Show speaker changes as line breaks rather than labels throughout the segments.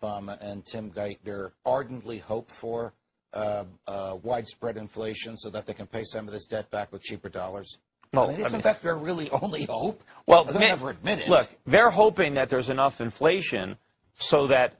Obama and Tim Geithner ardently hope for widespread inflation so that they can pay some of this debt back with cheaper dollars?
Well,
Isn't that their really only hope?
Well,
they'll never admit it.
Look, they're hoping that there's enough inflation so that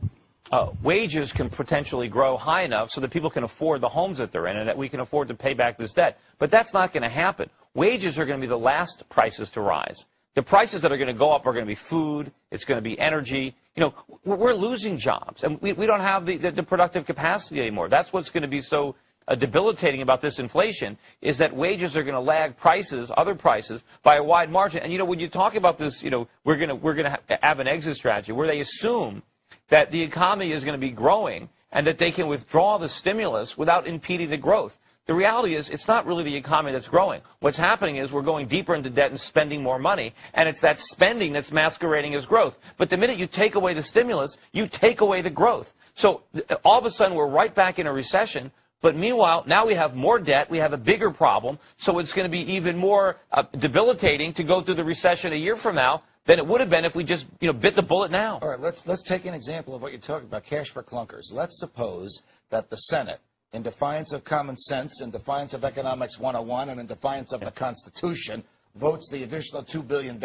wages can potentially grow high enough so that people can afford the homes that they're in and that we can afford to pay back this debt. But that's not going to happen. Wages are going to be the last prices to rise. The prices that are going to go up are going to be food. It's going to be energy. You know, we're losing jobs, and we don't have the productive capacity anymore. That's what's going to be so debilitating about this inflation, is that wages are going to lag prices, other prices, by a wide margin. And, you know, when you talk about this, you know, we're going to have an exit strategy where they assume that the economy is going to be growing and that they can withdraw the stimulus without impeding the growth. The reality is it's not really the economy that's growing. What's happening is we're going deeper into debt and spending more money, and it's that spending that's masquerading as growth. But the minute you take away the stimulus, you take away the growth. So all of a sudden we're right back in a recession. But meanwhile, now we have more debt, we have a bigger problem, so it's going to be even more debilitating to go through the recession a year from now than it would have been if we just, you know, bit the bullet now.
All right, let's take an example of what you're talking about, cash for clunkers. Let's suppose that the Senate, in defiance of common sense, in defiance of Economics 101, and in defiance of the Constitution, votes the additional $2 billion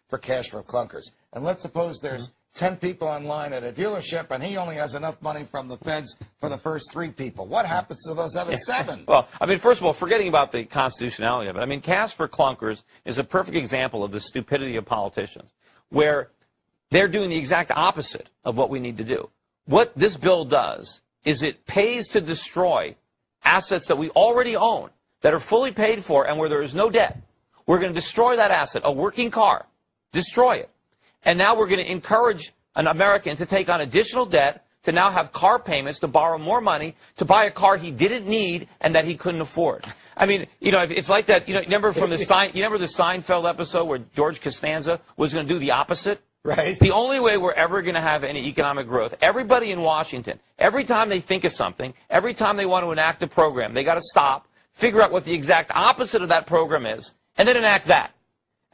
for cash for clunkers. And let's suppose there's 10 people online at a dealership, and he only has enough money from the feds for the first 3 people. What happens to those other 7?
Well, I mean, first of all, forgetting about the constitutionality of it, I mean, cash for clunkers is a perfect example of the stupidity of politicians, where they're doing the exact opposite of what we need to do. What this bill does is it pays to destroy assets that we already own, that are fully paid for and where there is no debt. We're going to destroy that asset, a working car, destroy it. And now we're going to encourage an American to take on additional debt, to now have car payments, to borrow more money, to buy a car he didn't need and that he couldn't afford. I mean, you know, it's like that, you know, remember from the Seinfeld episode where George Costanza was going to do the opposite?
Right.
The only way we're ever going to have any economic growth, everybody in Washington, every time they think of something, every time they want to enact a program, they got to stop, figure out what the exact opposite of that program is, and then enact that.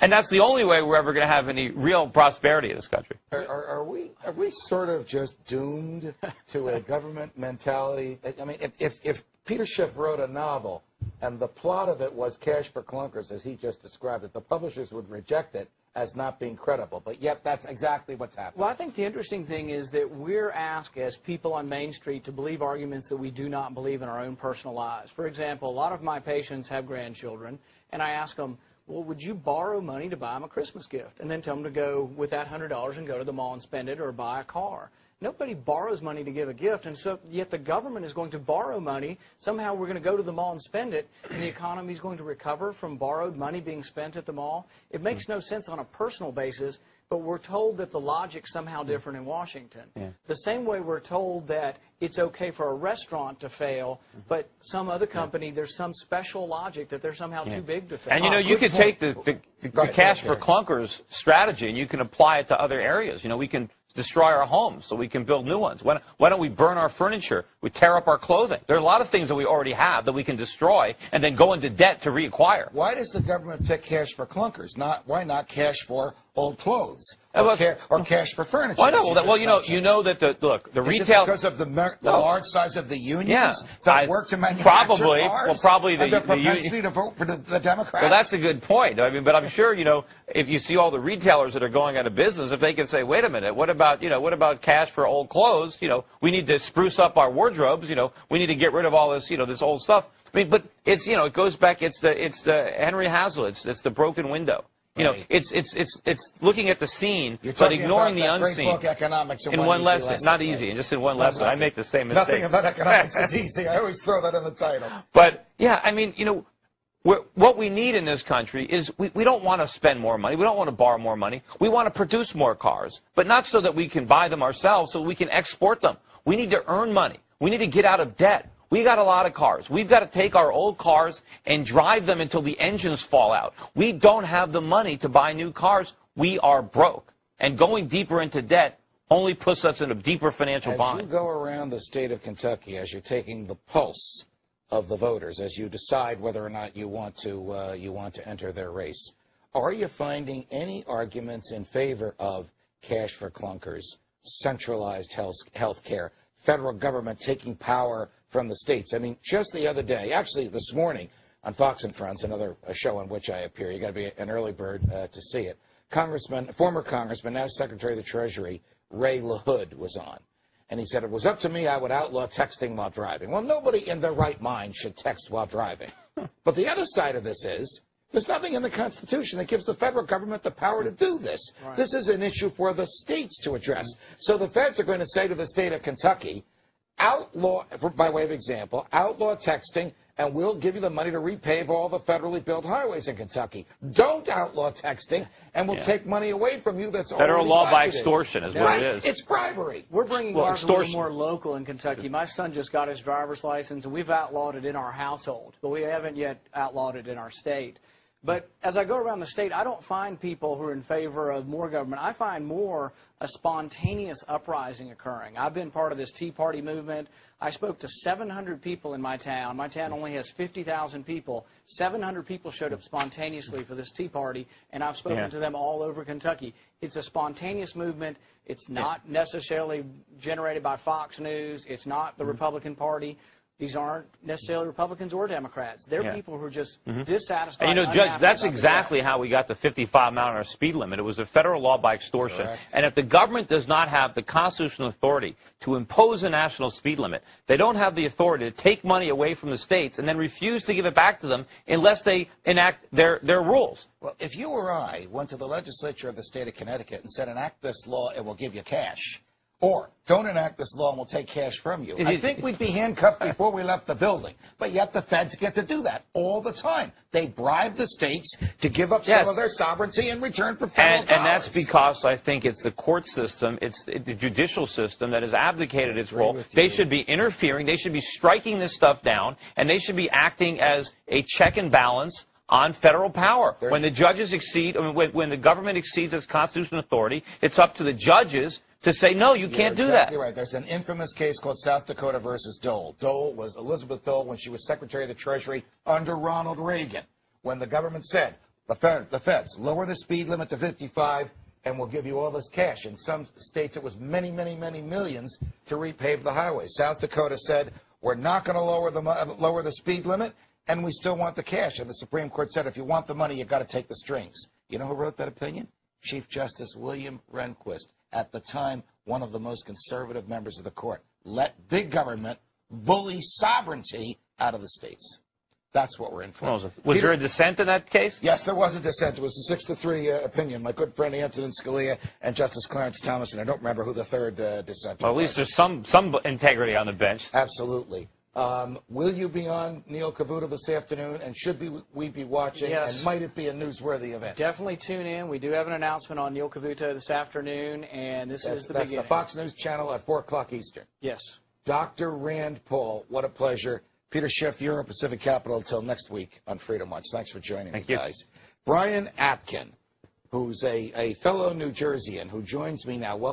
And that's the only way we're ever going to have any real prosperity in this country.
Are we sort of just doomed to a government mentality? I mean, if Peter Schiff wrote a novel and the plot of it was cash for clunkers, as he just described it, the publishers would reject it as not being credible. But yet that's exactly what's happening.
Well, I think the interesting thing is that we're asked as people on Main Street to believe arguments that we do not believe in our own personal lives. For example, a lot of my patients have grandchildren, and I ask them, well, would you borrow money to buy them a Christmas gift? And then tell them to go with that $100 and go to the mall and spend it or buy a car. Nobody borrows money to give a gift, and so yet the government is going to borrow money. Somehow we're going to go to the mall and spend it, and the economy is going to recover from borrowed money being spent at the mall. It makes no sense on a personal basis, but we're told that the logic's somehow different in Washington. The same way we're told that it's okay for a restaurant to fail, but some other company, there's some special logic that they're somehow too big to fail.
And, you know, you could take the cash for clunkers strategy and you can apply it to other areas. You know, we can destroy our homes so we can build new ones. Why don't we burn our furniture? We tear up our clothing. There are a lot of things that we already have that we can destroy and then go into debt to reacquire.
Why does the government pick cash for clunkers? Why not cash for old clothes or cash for furniture?
Why not? Well, you know that the retail,
because of the large size of the unions that work to manufacture cars, and the propensity to vote for the Democrats.
Well, that's a good point. I mean, but I'm sure, you know, if you see all the retailers that are going out of business, if they can say, wait a minute, what about cash for old clothes? You know, we need to spruce up our wardrobes. You know, we need to get rid of all this, you know, this old stuff. I mean, but it's, you know, it goes back. It's the Henry Hazlitt. It's the broken window. You know, it's looking at the scene, but ignoring the unseen.
Great book, Economics
in one lesson. Not easy, just in one lesson. I make the same mistake.
Nothing about economics is easy. I always throw that in the title.
But, yeah, I mean, you know, what we need in this country is we don't want to spend more money. We don't want to borrow more money. We want to produce more cars, but not so that we can buy them ourselves, so we can export them. We need to earn money. We need to get out of debt. We got a lot of cars. We've got to take our old cars and drive them until the engines fall out. We don't have the money to buy new cars. We are broke. And going deeper into debt only puts us in a deeper financial bind.
As you go around the state of Kentucky, as you're taking the pulse of the voters, as you decide whether or not you want to enter their race, are you finding any arguments in favor of cash for clunkers centralized health care, federal government taking power from the states. I mean, just the other day, actually this morning on Fox and Friends, another show on which I appear, you got to be an early bird to see it, former Congressman, now Secretary of the Treasury, Ray LaHood was on. And he said, if it was up to me, I would outlaw texting while driving. Well, nobody in their right mind should text while driving. But the other side of this is, there's nothing in the Constitution that gives the federal government the power to do this. Right. This is an issue for the states to address. So the feds are going to say to the state of Kentucky, outlaw, by way of example, outlaw texting, and we'll give you the money to repave all the federally built highways in Kentucky. Don't outlaw texting, and we'll take money away from you that's
federal law
budgeted.
By extortion is what it is.
It's bribery.
We're bringing ours a little more local in Kentucky. My son just got his driver's license, and we've outlawed it in our household, but we haven't yet outlawed it in our state. But as I go around the state, I don't find people who are in favor of more government. I find more a spontaneous uprising occurring. I've been part of this Tea Party movement. I spoke to 700 people in my town. My town only has 50,000 people. 700 people showed up spontaneously for this Tea Party, and I've spoken to them all over Kentucky. It's a spontaneous movement. It's not necessarily generated by Fox News. It's not the Republican Party. These aren't necessarily Republicans or Democrats. They're people who are just dissatisfied.
And, you know, Judge, that's exactly how we got the 55-mile-an-hour speed limit. It was a federal law by extortion. Correct. And if the government does not have the constitutional authority to impose a national speed limit, they don't have the authority to take money away from the states and then refuse to give it back to them unless they enact their rules.
Well, if you or I went to the legislature of the state of Connecticut and said, enact this law, it will give you cash, or don't enact this law and we'll take cash from you, I think we'd be handcuffed before we left the building. But yet the feds get to do that all the time. They bribe the states to give up some of their sovereignty in return for federal dollars.
And that's because I think it's the court system, it's the judicial system that has abdicated its role. They should be interfering. They should be striking this stuff down, and they should be acting as a check and balance on federal power. When the judges exceed, I mean, when the government exceeds its constitutional authority, it's up to the judges to say, no, you can't do that.
Exactly right. There's an infamous case called South Dakota versus Dole. Dole was Elizabeth Dole when she was Secretary of the Treasury under Ronald Reagan, when the government said, the feds, lower the speed limit to 55 and we'll give you all this cash. In some states, it was many, many, many millions to repave the highways. South Dakota said, we're not going to lower the speed limit, and we still want the cash. And the Supreme Court said, if you want the money, you've got to take the strings. You know who wrote that opinion? Chief Justice William Rehnquist, at the time one of the most conservative members of the court. Let big government bully sovereignty out of the states. That's what we're in for.
Was there a dissent in that case?
Yes, there was a dissent. It was a 6-3 opinion. My good friend Antonin Scalia and Justice Clarence Thomas, and I don't remember who the third dissenter was.
Well, at least there's some integrity on the bench.
Absolutely. Will you be on Neil Cavuto this afternoon, and should we be watching, and might it be a newsworthy event?
Definitely tune in. We do have an announcement on Neil Cavuto this afternoon, and this is the beginning.
That's the Fox News channel at 4 o'clock Eastern.
Yes.
Dr. Rand Paul, what a pleasure. Peter Schiff, you're at Pacific Capital until next week on Freedom Watch. Thanks for joining me, guys. Brian Atkin, who's a fellow New Jerseyan who joins me now. Welcome.